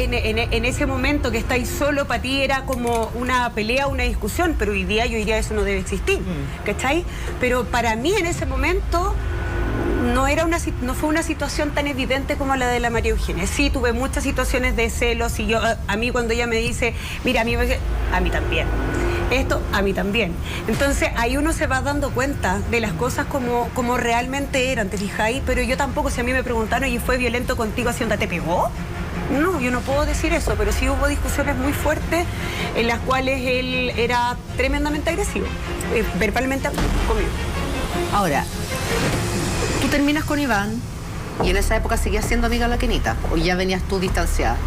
en ese momento que estáis solo, para ti era como una pelea, una discusión, pero hoy día yo diría eso no debe existir, ¿cachai? Pero para mí en ese momento no fue una situación tan evidente como la de la María Eugenia. Sí, tuve muchas situaciones de celos y a mí cuando ella me dice, mira, a mí también. Esto, a mí también. Entonces, ahí uno se va dando cuenta de las cosas como realmente eran, ¿te fijáis? Pero yo tampoco, si a mí me preguntaron, ¿y fue violento contigo haciendo, te pegó? No, yo no puedo decir eso, pero sí hubo discusiones muy fuertes en las cuales él era tremendamente agresivo, verbalmente conmigo. Ahora, tú terminas con Iván y en esa época seguías siendo amiga de la Kenita, o ya venías tú distanciada.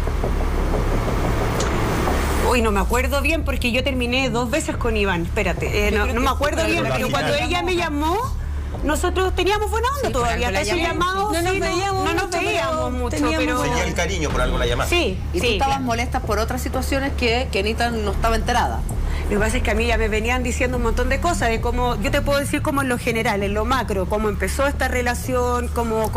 Uy, no me acuerdo bien porque yo terminé 2 veces con Iván. Espérate, no me acuerdo bien, pero cuando ella me llamó, nosotros teníamos buena onda todavía. Hasta ese llamado no nos veíamos mucho, pero tenía el cariño por algo la llamada. Sí, y tú estabas molesta por otras situaciones que Kenita no estaba enterada. Lo que pasa es que a mí ya me venían diciendo un montón de cosas, de cómo, yo te puedo decir como en lo general, en lo macro, cómo empezó esta relación, cómo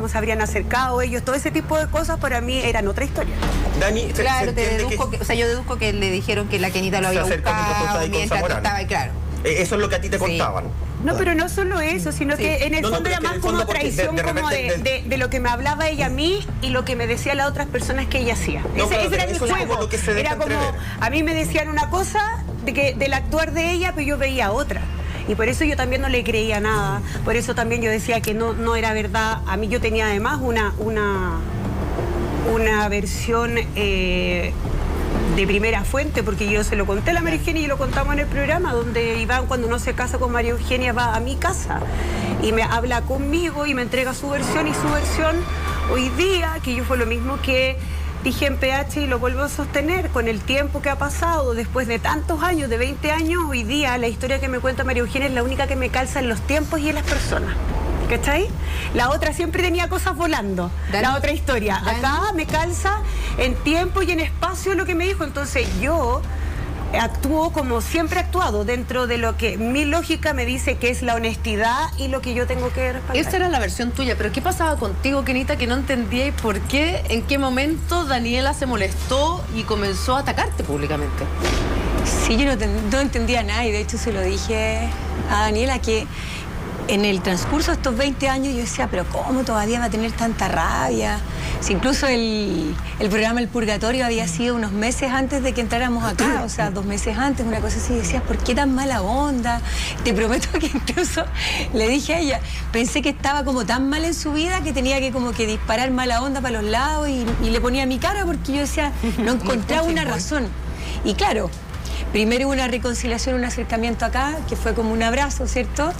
se habrían acercado ellos, todo ese tipo de cosas para mí eran otra historia. Dani, claro, yo deduzco que le dijeron que la Kenita lo había buscado mientras tú estabas ahí, claro. Eso es lo que a ti te contaban. No, pero no solo eso, sino que en el fondo era más como traición, como de lo que me hablaba ella a mí y lo que me decía las otras personas que ella hacía. Ese era mi juego. Era como, a mí me decían una cosa del actuar de ella, pero yo veía otra. Y por eso yo también no le creía nada. Por eso también yo decía que no era verdad. A mí yo tenía además una versión de primera fuente, porque yo se lo conté a la María Eugenia y lo contamos en el programa, donde Iván, cuando no se casa con María Eugenia, va a mi casa y me habla conmigo y me entrega su versión, y su versión hoy día, que yo fue lo mismo que dije en PH y lo vuelvo a sostener, con el tiempo que ha pasado, después de tantos años, de 20 años, hoy día la historia que me cuenta María Eugenia es la única que me calza en los tiempos y en las personas. ¿Cachai? La otra siempre tenía cosas volando. Dani, la otra historia. Dani. Acá me calza en tiempo y en espacio lo que me dijo. Entonces yo actúo como siempre he actuado, dentro de lo que mi lógica me dice que es la honestidad y lo que yo tengo que respaldar. Esa era la versión tuya, pero ¿qué pasaba contigo, Kenita, que no entendíais por qué, en qué momento Daniela se molestó y comenzó a atacarte públicamente? Sí, yo no entendía nada, y de hecho se lo dije a Daniela, que en el transcurso de estos 20 años yo decía, pero ¿cómo todavía va a tener tanta rabia? Si incluso el programa El Purgatorio había sido unos meses antes de que entráramos acá, o sea, 2 meses antes, una cosa así, decías, ¿por qué tan mala onda? Te prometo que incluso le dije a ella, pensé que estaba como tan mal en su vida que tenía que como que disparar mala onda para los lados, y le ponía mi cara porque yo decía, no encontraba una razón. Y claro, primero hubo una reconciliación, un acercamiento acá, que fue como un abrazo, ¿cierto?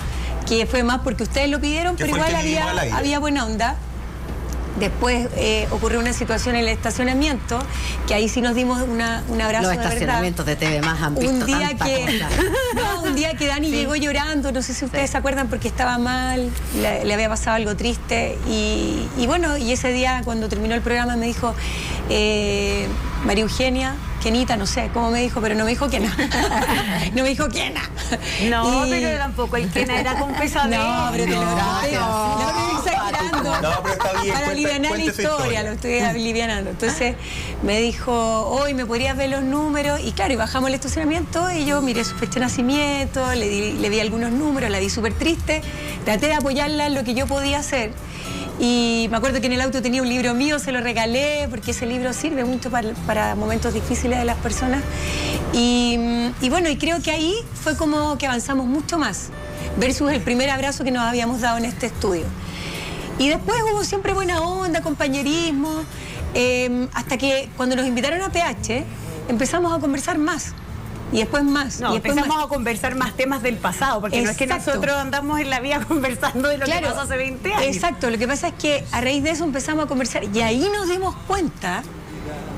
Que fue más porque ustedes lo pidieron, pero igual había buena onda. Después ocurrió una situación en el estacionamiento, que ahí sí nos dimos un abrazo de verdad. Los estacionamientos de TV Más han visto un día que Dani llegó llorando, no sé si ustedes se acuerdan, porque estaba mal, le había pasado algo triste, y bueno, y ese día cuando terminó el programa me dijo, María Eugenia, Kenita, no sé cómo me dijo, pero no me dijo Kena. No me dijo Kena. No, pero tampoco el Kena era con pesadez. No, pero lo estoy exagerando. No, pero está bien. Para alivianar la historia, lo estoy alivianando. Entonces me dijo, hoy me podrías ver los números, y claro, y bajamos el estacionamiento y yo miré su fecha de nacimiento, le vi algunos números, la vi súper triste, traté de apoyarla en lo que yo podía hacer. Y me acuerdo que en el auto tenía un libro mío, se lo regalé, porque ese libro sirve mucho para momentos difíciles de las personas. Y bueno, y creo que ahí fue como que avanzamos mucho más, versus el primer abrazo que nos habíamos dado en este estudio. Y después hubo siempre buena onda, compañerismo, hasta que cuando nos invitaron a PH, empezamos a conversar más. Y después más. No, y después empezamos a conversar más temas del pasado, porque no es que nosotros andamos en la vida conversando de lo que pasó hace 20 años. Exacto, lo que pasa es que a raíz de eso empezamos a conversar, y ahí nos dimos cuenta,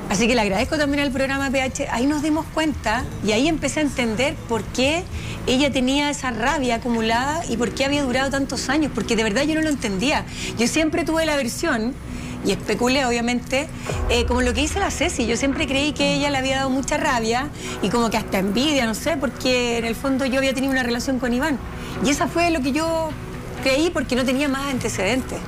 así que le agradezco también al programa PH, ahí nos dimos cuenta, y ahí empecé a entender por qué ella tenía esa rabia acumulada y por qué había durado tantos años, porque de verdad yo no lo entendía. Yo siempre tuve la versión, y especulé obviamente, como lo que dice la Ceci, yo siempre creí que ella le había dado mucha rabia y como que hasta envidia, no sé, porque en el fondo yo había tenido una relación con Iván, y esa fue lo que yo creí porque no tenía más antecedentes.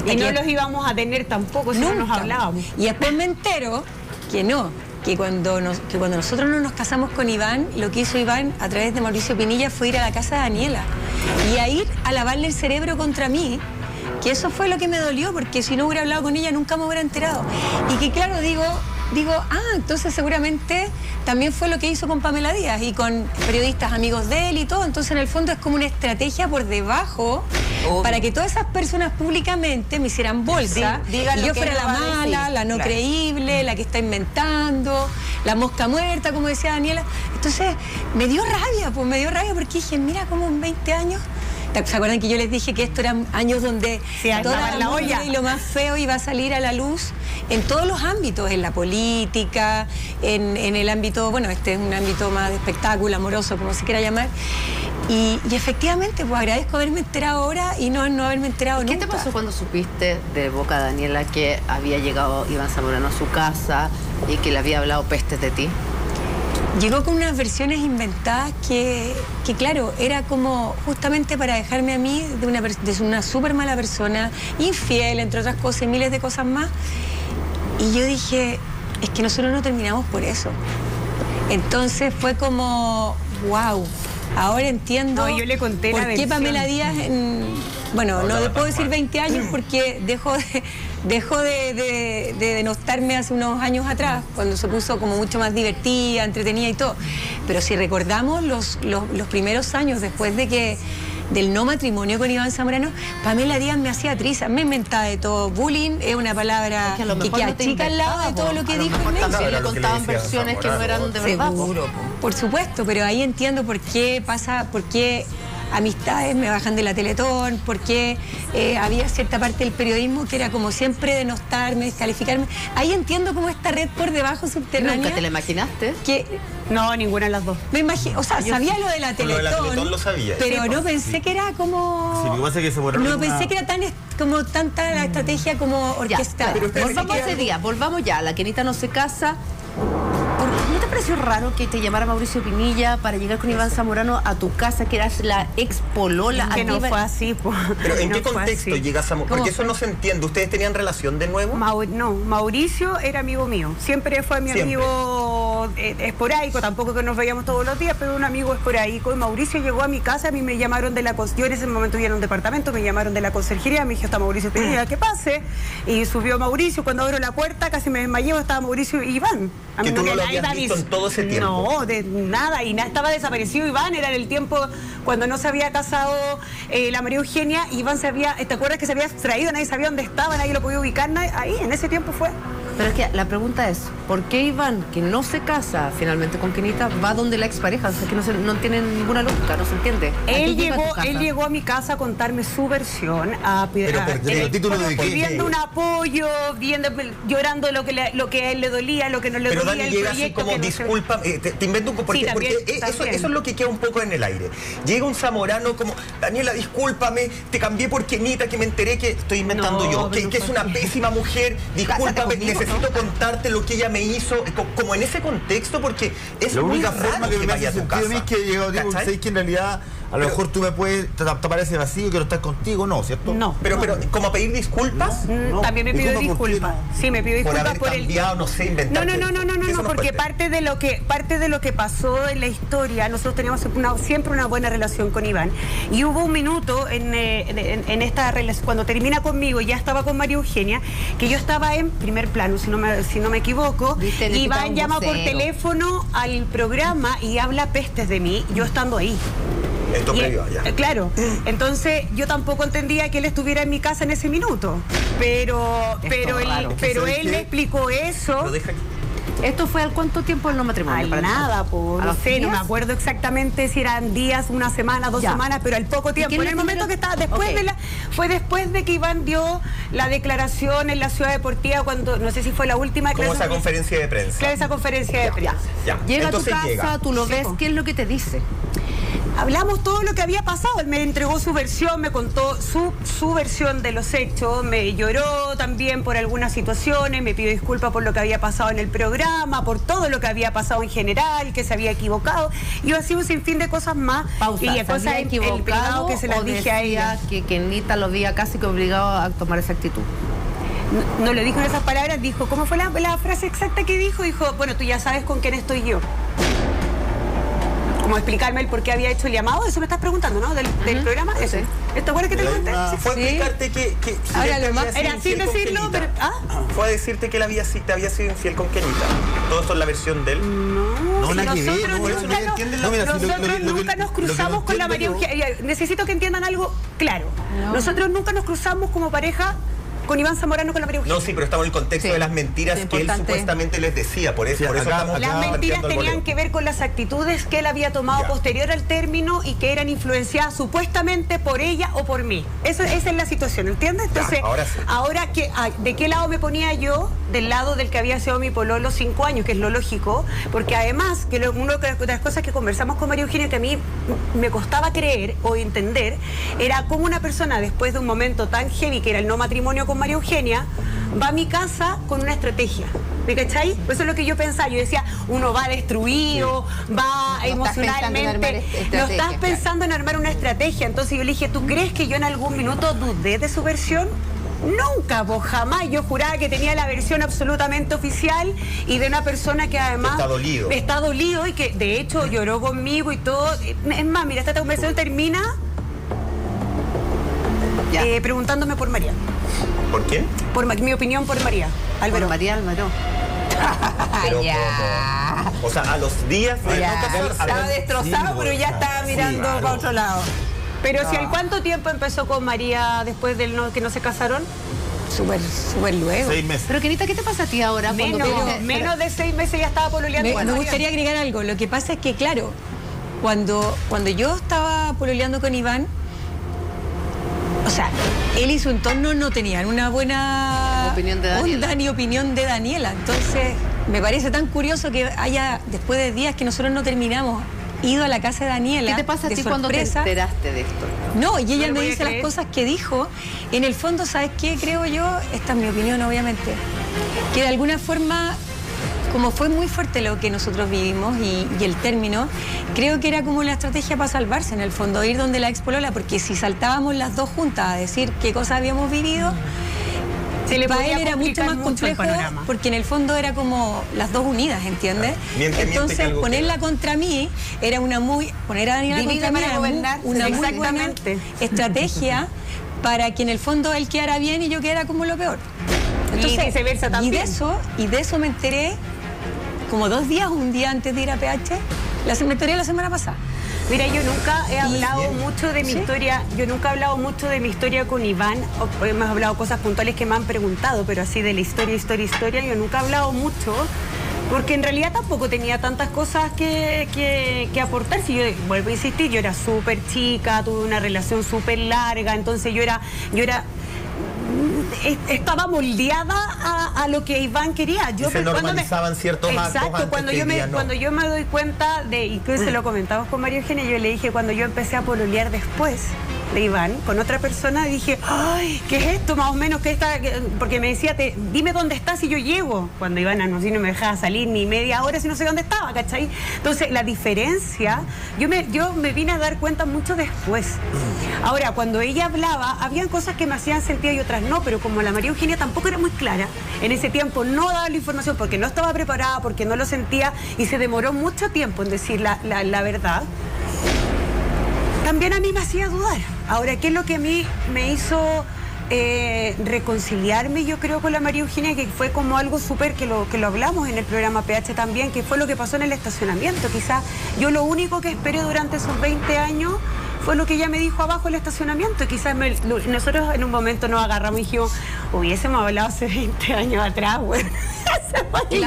Y no los íbamos a tener tampoco si no nos hablábamos. Y después me entero que no, que cuando nosotros no nos casamos con Iván, lo que hizo Iván a través de Mauricio Pinilla fue ir a la casa de Daniela y a ir a lavarle el cerebro contra mí, que eso fue lo que me dolió, porque si no hubiera hablado con ella nunca me hubiera enterado. Y que claro, digo, entonces seguramente también fue lo que hizo con Pamela Díaz y con periodistas amigos de él y todo. Entonces en el fondo es como una estrategia por debajo para que todas esas personas públicamente me hicieran bolsa y yo fuera la mala, la no creíble, la que está inventando, la mosca muerta, como decía Daniela. Entonces me dio rabia porque dije, mira cómo en 20 años... ¿Se acuerdan que yo les dije que estos eran años donde toda la olla y lo más feo iba a salir a la luz en todos los ámbitos, en la política, en el ámbito, bueno, este es un ámbito más de espectáculo, amoroso, como se quiera llamar. Y efectivamente, pues agradezco haberme enterado ahora y no haberme enterado nunca. ¿Qué te pasó cuando supiste de boca de Daniela que había llegado Iván Zamorano a su casa y que le había hablado pestes de ti? Llegó con unas versiones inventadas que claro, era como justamente para dejarme a mí de una súper mala persona, infiel, entre otras cosas, y miles de cosas más. Y yo dije, es que nosotros no terminamos por eso. Entonces fue como, wow, ahora entiendo yo le conté por qué Pamela Díaz, bueno, no le puedo decir 20 años porque dejó de denostarme hace unos años atrás, cuando se puso como mucho más divertida, entretenida y todo. Pero si recordamos los primeros años después del no matrimonio con Iván Zamorano, Pamela Díaz me hacía trizas, me inventaba de todo. Bullying es una palabra que achica al lado de todo lo que dijo. También le contaban versiones que no eran de verdad. Seguro, por supuesto, pero ahí entiendo por qué amistades me bajan de la Teletón, porque había cierta parte del periodismo que era como siempre denostarme, descalificarme. Ahí entiendo cómo esta red por debajo subterránea... ¿Nunca te la imaginaste? No, ninguna de las dos. Me imagino, o sea, sabía lo de la Teletón, lo de la Teletón lo sabía. Pero no pensé que era como... Sí, lo que pasa es que se borraron no pensé que era como tanta la estrategia como orquestada. Volvamos ya, la Kenita no se casa. ¿No te pareció raro que te llamara Mauricio Pinilla para llegar con Iván Zamorano a tu casa, que eras la ex polola? Que no fue así, pues. ¿Pero en qué contexto llegas a... Porque eso no se entiende. ¿Ustedes tenían relación de nuevo? No, Mauricio era amigo mío. Siempre fue mi amigo esporádico, tampoco que nos veíamos todos los días, pero un amigo esporádico. Y Mauricio llegó a mi casa, a mí me llamaron de la... Yo en ese momento vivía en un departamento, me llamaron de la conserjería, me dijo, está Mauricio Pinilla, que pase. Y subió Mauricio, cuando abro la puerta casi me desmayé, estaba Mauricio y Iván. A mí ¿Que tú no lo habías visto en todo ese tiempo? No, de nada, y estaba desaparecido Iván, era en el tiempo cuando no se había casado la María Eugenia, Iván ¿te acuerdas que se había extraído? Nadie sabía dónde estaba, nadie lo podía ubicar, ahí, en ese tiempo fue. Pero es que la pregunta es, ¿por qué Iván, que no se casa finalmente con Kenita, va donde la expareja? O sea, que no tiene ninguna lógica, no se entiende. Él llegó a mi casa a contarme su versión, pidiendo un apoyo, llorando lo que a él le dolía, lo que no le pero dolía. Dani llega así como, disculpa, te invento un poco, porque eso es lo que queda un poco en el aire. Llega un Zamorano como, Daniela, discúlpame, te cambié por Kenita, que me enteré que estoy inventando yo, que es una pésima mujer, discúlpame, necesito contarte lo que ella me hizo, como en ese contexto, porque es la muy única raro forma que me vaya hace a tu sentido a mí casa. es que llegó, digo, sé que en realidad a lo mejor tú me puedes, te parece vacío, quiero estar contigo, no, ¿cierto? No. Pero como a pedir disculpas. También me pidió disculpas. Sí, me pidió disculpas por haber cambiado, no sé, inventar. No, porque parte de lo que pasó en la historia, nosotros teníamos siempre una buena relación con Iván. Y hubo un minuto en esta relación, cuando termina conmigo, ya estaba con María Eugenia, que yo estaba en primer plano, si no me equivoco. Iván llama por teléfono al programa y habla pestes de mí, yo estando ahí. Esto previo ya. Claro, entonces yo tampoco entendía que él estuviera en mi casa en ese minuto, pero él me explicó eso. ¿Esto fue al cuánto tiempo del no matrimonio? Nada, no sé, no me acuerdo exactamente si eran días, una semana, 2 semanas, pero al poco tiempo. En el momento que estaba, fue después de que Iván dio la declaración en la Ciudad Deportiva, cuando, no sé si fue la última declaración. Como esa conferencia de prensa. Claro, esa conferencia de prensa. Llega a tu casa, tú lo ves, ¿qué es lo que te dice? hablamos todo lo que había pasado. Él me entregó su versión, me contó su versión de los hechos, me lloró también por algunas situaciones, me pidió disculpas por lo que había pasado en el programa, por todo lo que había pasado en general, que se había equivocado. Y así un sinfín de cosas más. Pausa, y ¿se había equivocado que se las dije a ella? Que Kenita lo había casi que obligado a tomar esa actitud. No lo dijo en esas palabras, dijo, ¿cómo fue la frase exacta que dijo? Dijo, bueno, tú ya sabes con quién estoy yo. Como explicarme el por qué había hecho el llamado, eso me estás preguntando, ¿no? Del programa, eso. ¿Esto bueno que te conté? Fue explicarte que ahora lo más era sin decirlo, pero fue a decirte que él te había sido infiel con Kenita. Todo esto es la versión de él. No, nada que ver, nosotros nunca nos cruzamos con la María Eugenia. Necesito que entiendan algo claro. Nosotros nunca nos cruzamos como pareja con Iván Zamorano, con la María Eugenia. No, sí, pero estamos en el contexto de las mentiras que él supuestamente les decía. Por eso estamos las mentiras tenían que ver con las actitudes que él había tomado posterior al término y que eran influenciadas supuestamente por ella o por mí. Esa es la situación, ¿entiendes? Entonces, ahora ¿de qué lado me ponía yo? Del lado del que había sido mi pololo 5 años, que es lo lógico, porque además, que una de las cosas que conversamos con María Eugenia que a mí me costaba creer o entender, era cómo una persona, después de un momento tan heavy que era el no matrimonio con María Eugenia, va a mi casa con una estrategia. ¿Me cachai? Eso es lo que yo pensaba. Yo decía, uno va destruido, va emocionalmente. No estás pensando en armar una estrategia. Entonces yo le dije, ¿tú crees que yo en algún minuto dudé de su versión? Nunca, vos jamás. Yo juraba que tenía la versión absolutamente oficial y de una persona que además está dolido y que de hecho lloró conmigo y todo. Es más, mira, esta conversación termina preguntándome por María. ¿Por quién? Por mi opinión por María Álvaro. Por María Álvaro. Pero o sea, a los días estaba destrozado, pero ya estaba mirando para otro lado. Pero si al cuánto tiempo empezó con María después del que no se casaron? Súper luego. 6 meses. Pero Kenita, ¿qué te pasa a ti ahora? Menos de 6 meses ya estaba pololeando. Me gustaría agregar algo. Lo que pasa es que, claro, cuando yo estaba pololeando con Iván, o sea, él y su entorno no tenían una buena opinión de Daniela. onda ni opinión de Daniela. Entonces, me parece tan curioso que haya, después de días que nosotros no terminamos, ido a la casa de Daniela. ¿Qué te pasa a ti cuando te enteraste de esto? No, y ella me dice las cosas que dijo. En el fondo, ¿sabes qué? Creo yo, esta es mi opinión, obviamente, que de alguna forma, como fue muy fuerte lo que nosotros vivimos y el término, creo que era como una estrategia para salvarse, en el fondo, ir donde la ex polola, porque si saltábamos las dos juntas a decir qué cosas habíamos vivido, para él era mucho más complejo, porque en el fondo era como las dos unidas, ¿entiendes? Entonces, ponerla contra mí era poner a Daniela contra mí era una muy buena estrategia para que en el fondo él quedara bien y yo quedara como lo peor. Entonces, y viceversa también. Y de eso me enteré como un día antes de ir a PH, me enteré la semana pasada. Mira, yo nunca he hablado mucho de mi historia, yo nunca he hablado mucho de mi historia con Iván, hemos hablado cosas puntuales que me han preguntado, pero así de la historia, yo nunca he hablado mucho, porque en realidad tampoco tenía tantas cosas que aportar. Si yo vuelvo a insistir, yo era súper chica, tuve una relación súper larga, entonces yo estaba moldeada a lo que Iván quería. Se normalizaban ciertos actos. Exacto, cuando yo me doy cuenta de, incluso se lo comentamos con María Eugenia, yo le dije, cuando yo empecé a pololear después de Iván con otra persona, dije, ay, ¿qué es esto? Más o menos, porque me decía, dime dónde estás y yo llego. Cuando Iván no me dejaba salir ni media hora si no sé dónde estaba, ¿cachai? Entonces, la diferencia, yo me vine a dar cuenta mucho después. Ahora, cuando ella hablaba, habían cosas que me hacían sentido y otras no, pero como la María Eugenia tampoco era muy clara, en ese tiempo no daba la información porque no estaba preparada, porque no lo sentía y se demoró mucho tiempo en decir la verdad. También a mí me hacía dudar. Ahora, ¿qué es lo que a mí me hizo reconciliarme, yo creo, con la María Eugenia? Que fue como algo súper, que lo hablamos en el programa PH también, que fue lo que pasó en el estacionamiento. Quizás yo lo único que esperé durante esos 20 años fue lo que ella me dijo abajo en el estacionamiento. Quizás nosotros en un momento nos agarramos y dijimos, hubiésemos hablado hace 20 años atrás, güey. Y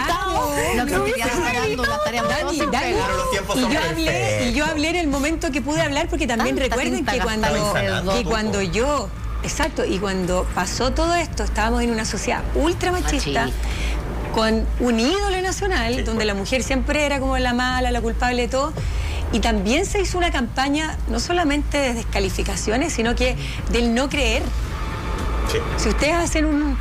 yo hablé en el momento que pude hablar, porque también recuerden que cuando yo, exacto, y cuando pasó todo esto, estábamos en una sociedad ultra machista, con un ídolo nacional, donde la mujer siempre era como la mala, la culpable de todo. Y también se hizo una campaña no solamente de descalificaciones, sino que del no creer. Sí. Si ustedes hacen un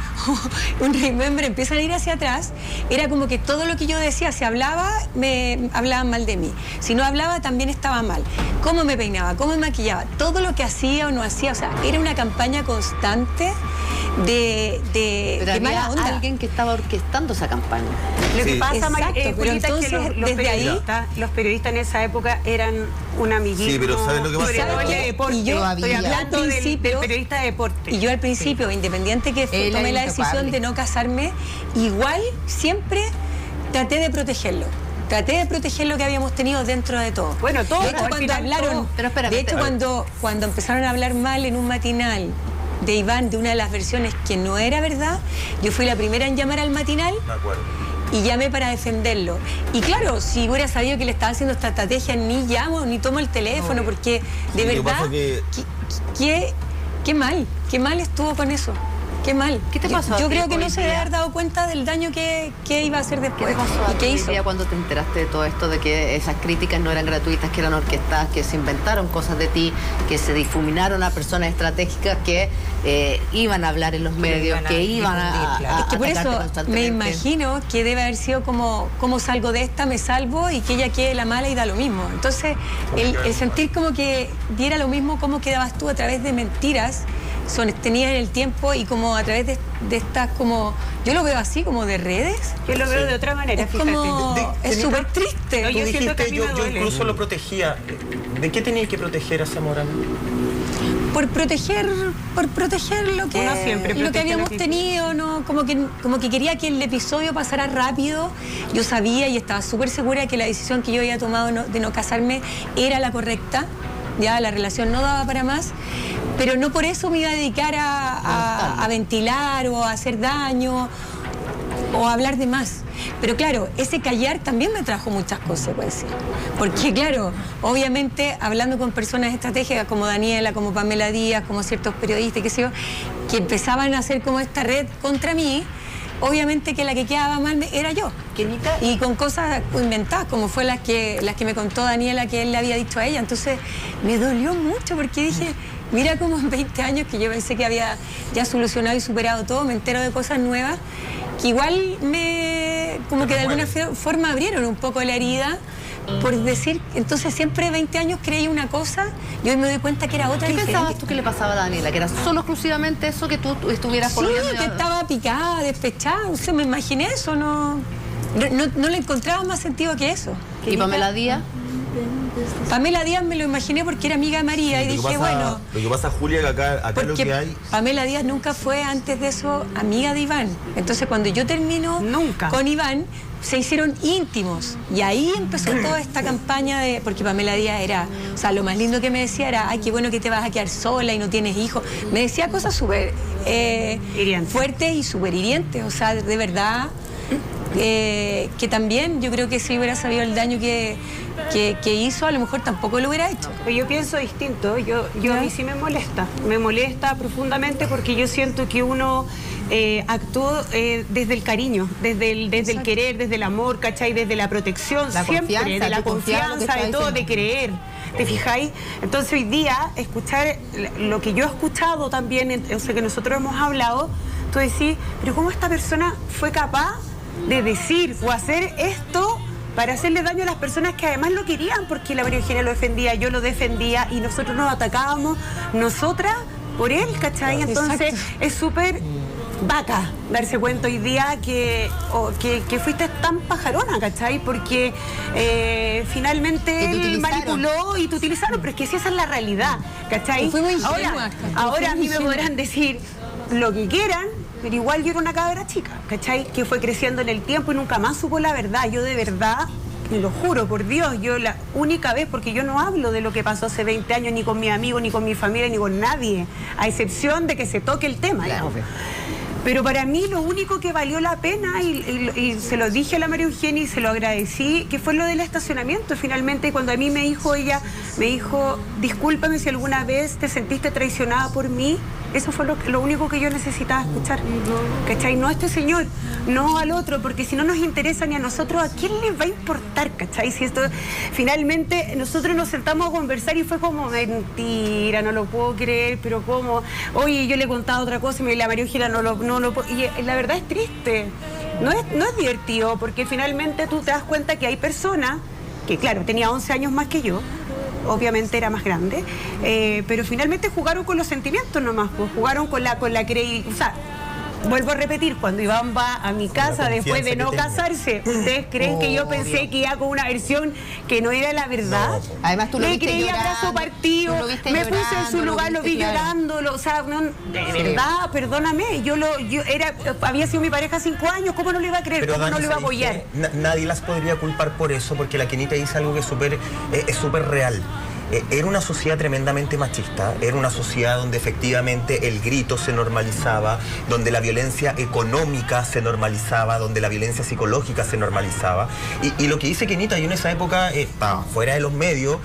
remember, empiezan a ir hacia atrás, era como que todo lo que yo decía, si hablaba, me hablaban mal de mí. Si no hablaba, también estaba mal. Cómo me peinaba, cómo me maquillaba, todo lo que hacía o no hacía, o sea, era una campaña constante de mala onda. Alguien que estaba orquestando esa campaña. Lo que pasa, Exacto, pero Julita, es que entonces, los periodistas en esa época eran un amiguismo. Sí, pero ¿sabes lo que pasa? Sobre todo el de deporte. Y yo estoy hablando al del principio- periodista de deporte. Y yo al principio, independiente que Él tomé era la decisión incapaz. de no casarme, igual siempre traté de protegerlo. Traté de proteger lo que habíamos tenido dentro de todo. Bueno, todo, De hecho, al cuando final hablaron, todo. Pero espérame, de hecho, cuando empezaron a hablar mal en un matinal de Iván, de una de las versiones que no era verdad, yo fui la primera en llamar al matinal De acuerdo. y llamé para defenderlo. Y claro, si hubiera sabido que le estaba haciendo esta estrategia, ni llamo, ni tomo el teléfono, porque de Lo que verdad, pasa que- qué mal estuvo con eso. Qué mal. ¿Qué te pasó a Yo ti creo que hoy no se día? debe haber dado cuenta del daño que iba a hacer ¿Qué después. te pasó a ¿Y ti qué hoy hizo? día cuando te enteraste de todo esto, de que esas críticas no eran gratuitas, que eran orquestadas, que se inventaron cosas de ti, que se difuminaron a personas estratégicas que iban a hablar en los medios, iban a que iban difundir, claro. Es que por atacarte eso me constantemente? imagino que debe haber sido como salgo de esta, me salvo y que ella quede la mala y da lo mismo. Entonces, el sentir como que diera lo mismo, cómo quedabas tú a través de mentiras sostenidas en el tiempo y como a través de estas como, yo lo veo así como de redes. Yo lo veo de otra manera, Es fíjate. como, es Tenita, súper triste. No, Tú yo siento que a dijiste, mí yo me duele. incluso lo protegía. ¿De qué tenía que proteger a Zamorano? por proteger lo que, Uno siempre lo que protege habíamos lo que- tenido, ¿no? Como que quería que el episodio pasara rápido. Yo sabía y estaba súper segura que la decisión que yo había tomado de no casarme era la correcta. Ya la relación no daba para más, pero no por eso me iba a dedicar a ventilar o a hacer daño o a hablar de más. Pero claro, ese callar también me trajo muchas consecuencias. Porque claro, obviamente hablando con personas estratégicas como Daniela, como Pamela Díaz, como ciertos periodistas, qué sé yo, que empezaban a hacer como esta red contra mí, obviamente que la que quedaba mal era yo. Kenita, Y con cosas inventadas, como fue las que me contó Daniela que él le había dicho a ella. Entonces me dolió mucho porque dije, mira cómo en 20 años que yo pensé que había ya solucionado y superado todo, me entero de cosas nuevas que igual como que de alguna forma abrieron un poco la herida. Por decir, entonces siempre 20 años creí una cosa y hoy me doy cuenta que era otra ¿qué diferente. pensabas tú que le pasaba a Daniela? ¿Que era solo exclusivamente eso, que tú estuvieras Sí, pololeando? que estaba picada, despechada, o sea, me imaginé eso, no le encontraba más sentido que eso. ¿Y Pamela Díaz? Pamela Díaz me lo imaginé porque era amiga de María y Lo que dije, pasa- bueno, Lo que pasa, Julia, que acá lo porque que hay... Pamela Díaz nunca fue antes de eso amiga de Iván. Entonces cuando yo termino Nunca. con Iván, se hicieron íntimos. Y ahí empezó toda esta campaña porque Pamela Díaz era, o sea, lo más lindo que me decía era, ay, qué bueno que te vas a quedar sola y no tienes hijos. Me decía cosas súper Hirientes. fuertes y súper hirientes. O sea, de verdad, que también yo creo que si hubiera sabido el daño que hizo, a lo mejor tampoco lo hubiera hecho. Pero yo pienso distinto, yo a mí sí me molesta profundamente porque yo siento que uno actuó desde el cariño, desde el querer, desde el amor, ¿cachai? Desde la protección, La siempre, confianza, de la tú confiabas en lo que confianza, de estaba todo, de creer. ¿Te fijáis? Entonces hoy día, escuchar lo que yo he escuchado también, o sea, que nosotros hemos hablado, tú decís, pero ¿cómo esta persona fue capaz de decir o hacer esto para hacerle daño a las personas que además lo querían? Porque la María Eugenia lo defendía, yo lo defendía y nosotros nos atacábamos, nosotras, por él, ¿cachai? Entonces Exacto. es súper vaca darse cuenta hoy día que fuiste tan pajarona, ¿cachai? Porque finalmente Que te él utilizaron. manipuló y te utilizaron, pero es que si esa es la realidad, ¿cachai? Y fuimos ingenuas, Ahora a mí me ingenuas. podrán decir lo que quieran, pero igual yo era una cabra chica, ¿cachai? Que fue creciendo en el tiempo y nunca más supo la verdad. Yo de verdad, te lo juro, por Dios, yo la única vez, porque yo no hablo de lo que pasó hace 20 años, ni con mis amigos, ni con mi familia, ni con nadie, a excepción de que se toque el tema. Claro. ¿no? Pero para mí lo único que valió la pena, y se lo dije a la María Eugenia y se lo agradecí, que fue lo del estacionamiento. Finalmente, cuando a mí ella me dijo, discúlpame si alguna vez te sentiste traicionada por mí, Eso fue lo único que yo necesitaba escuchar. ¿Cachai? No a este señor, no al otro, porque si no nos interesa ni a nosotros, ¿a quién les va a importar? ¿Cachai? Si esto, finalmente, nosotros nos sentamos a conversar y fue como, mentira, no lo puedo creer, pero ¿cómo? Oye, yo le he contado otra cosa y la María Eugenia no lo y la verdad es triste. No es divertido, porque finalmente tú te das cuenta que hay personas que, claro, tenía 11 años más que yo, obviamente era más grande, pero finalmente jugaron con los sentimientos nomás, pues, jugaron con la creencia. O sea, vuelvo a repetir, cuando Iván va a mi casa después de no casarse, ¿ustedes creen que yo pensé que iba con una versión que no era la verdad? No. Además, tú lo me creía brazo partido, me puse en su lugar, lo vi llorando, o sea, no, de verdad, perdóname, había sido mi pareja 5 años, ¿cómo no le iba a creer? Pero ¿Cómo no le iba a apoyar? Nadie las podría culpar por eso, porque la Kenita dice algo que es súper real. Era una sociedad tremendamente machista, era una sociedad donde efectivamente el grito se normalizaba, donde la violencia económica se normalizaba, donde la violencia psicológica se normalizaba. Y lo que dice Kenita, yo en esa época estaba fuera de los medios,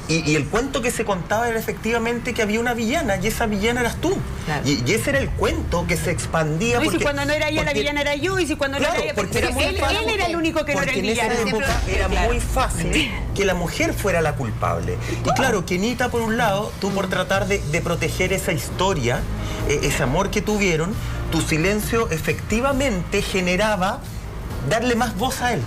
y el cuento que se contaba era efectivamente que había una villana, y esa villana eras tú. Claro. Y ese era el cuento que se expandía. No, y si cuando no era ella la villana era yo, y si cuando claro, no era ella, porque él era el único que no era el villano. En esa época era muy fácil que la mujer fuera la culpable. Y claro, Kenita, por un lado, tú por tratar de proteger esa historia, ese amor que tuvieron, tu silencio efectivamente generaba darle más voz a él.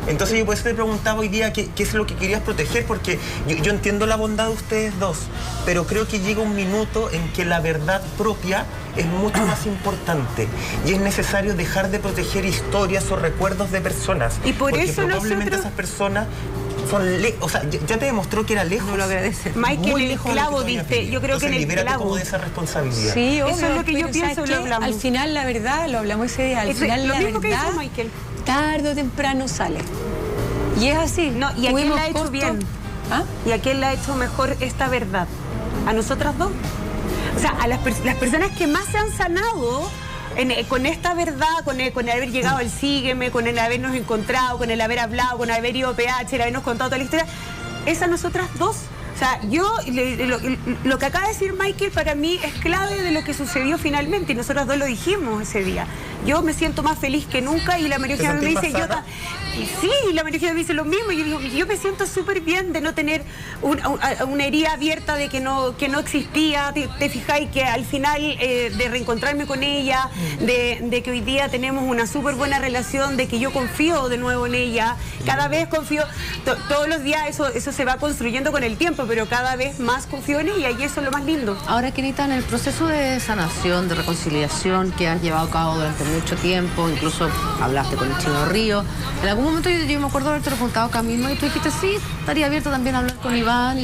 Entonces yo por eso te preguntaba hoy día qué es lo que querías proteger, porque yo entiendo la bondad de ustedes dos, pero creo que llega un minuto en que la verdad propia es mucho más importante y es necesario dejar de proteger historias o recuerdos de personas. Y por porque eso probablemente esas personas son o sea, ya te demostró que era lejos. No lo agradece. Michael, el clavo, diste. Yo creo que en el clavo. Como de esa responsabilidad. Sí, eso es lo que yo pienso, lo hablamos. Al final la verdad, lo hablamos ese día, al final lo la mismo verdad, que hizo Michael. Tarde o temprano sale. Y es así. No, y a quién la ha hecho bien. ¿Ah? ¿Y a quién la ha hecho mejor esta verdad? ¿A nosotras dos? O sea, a las personas que más se han sanado con esta verdad, con el haber llegado al Sígueme, con el habernos encontrado, con el haber hablado, con el haber ido a PH, el habernos contado toda la historia, es a nosotras dos. O sea, lo que acaba de decir Michael para mí es clave de lo que sucedió finalmente, y nosotros dos lo dijimos ese día. Yo me siento más feliz que nunca, y la María Eugenia me dice, la María Eugenia me dice lo mismo, y yo digo, yo me siento súper bien de no tener una herida abierta de que no existía, te fijáis que al final de reencontrarme con ella, de que hoy día tenemos una súper buena relación, de que yo confío de nuevo en ella, cada vez confío, todos los días eso se va construyendo con el tiempo, pero cada vez más confío en ella, y eso es lo más lindo. Ahora, Kenita, en el proceso de sanación, de reconciliación que has llevado a cabo durante mucho tiempo, incluso hablaste con el Chino Río, en algún momento yo me acuerdo haberte preguntado acá mismo y tú dijiste, sí, estaría abierto también a hablar con Iván,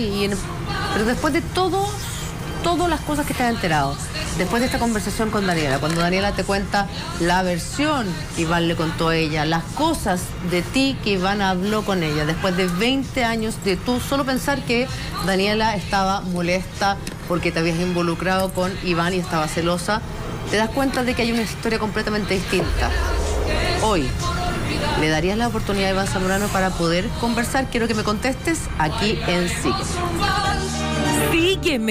pero después de todas las cosas que te has enterado, después de esta conversación con Daniela, cuando Daniela te cuenta la versión que Iván le contó a ella, las cosas de ti que Iván habló con ella, después de 20 años de tú solo pensar que Daniela estaba molesta porque te habías involucrado con Iván y estaba celosa, te das cuenta de que hay una historia completamente distinta. Hoy, ¿le darías la oportunidad a Iván Zamorano para poder conversar? Quiero que me contestes aquí en Sígueme.